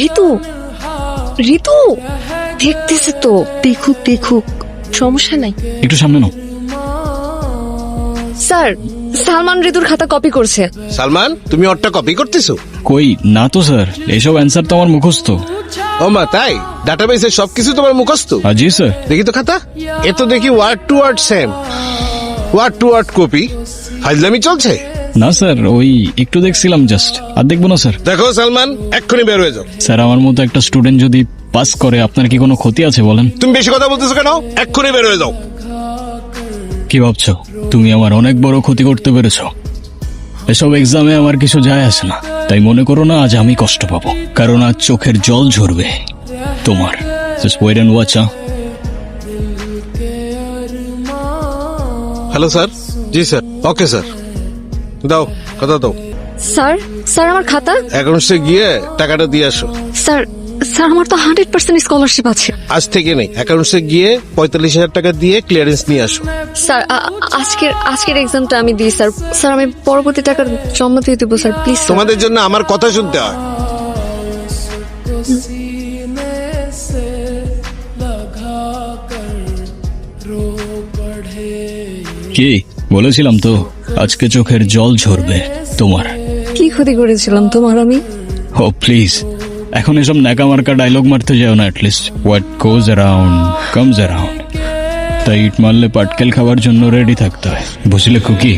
ঋতু, ঋতু দেখতেছে তো, দেখুক দেখুক, সমস্যা নাই। একটু সামনে নাও। স্যার, সালমান ঋতুর খাতা কপি করছে। সালমান, তুমি ওরটা কপি করতেছো? কই না তো স্যার, এইসব অ্যান্সার তো আমার মুখস্থ। ও মা, তাই? ডাটাবেসে সবকিছু তোমার মুখস্থ? জি স্যার। দেখি তো খাতা। এ তো দেখি word to word same, word to word copy. ফাইজলামি চলছে? না স্যার, ওই একটু দেখছিলাম জাস্ট, আর দেখবো না স্যার। দেখো সালমান, এক্ষুনি বের হয়ে যাও। স্যার, আমার মতো একটা স্টুডেন্ট যদি পাস করে আপনার কি কোনো ক্ষতি আছে বলেন? তুমি বেশি কথা বলতেছো কেন? এক্ষুনি বের হয়ে যাও। কি ভাবছো তুমি আমার অনেক বড় ক্ষতি করতে পেরেছো? এসব এক্সামে আমার কিছু যায় আসে না, তাই মনে করো না আজ আমি কষ্ট পাবো, কারণ আজ চোখের জল ঝরবে তোমার। Just wait and watch. Hello sir. জি স্যার, ওকে স্যার। দাও, কথা দাও। স্যার, স্যার আমার খাতা। অ্যাকাউন্টসে গিয়ে টাকাটা দিয়ে আসো। স্যার, স্যার আমার তো 100% স্কলারশিপ আছে। আজ থেকে নেই, অ্যাকাউন্টসে গিয়ে 45,000 টাকা দিয়ে ক্লিয়ারেন্স নিয়ে আসো। স্যার, আজকের এক্সামটা আমি দিই স্যার। স্যার আমি পরবর্তী টাকা জমা দিয়ে দেবো স্যার, প্লিজ। তোমাদের জন্য আমার কথা শুনতে হয়। কি বলেছিলাম তো, আজকে চোখের জল ঝরবে তোমার। কি ক্ষতি করেছিলাম তোমার আমি? ও প্লিজ, এখন এসব ন্যাকামার্কা ডায়লগ মারতে যাও না। At least what goes around comes around. তাই ইট মারলে পাটকেল খাওয়ার জন্য রেডি থাকতে হয়, বুঝলে খুকি?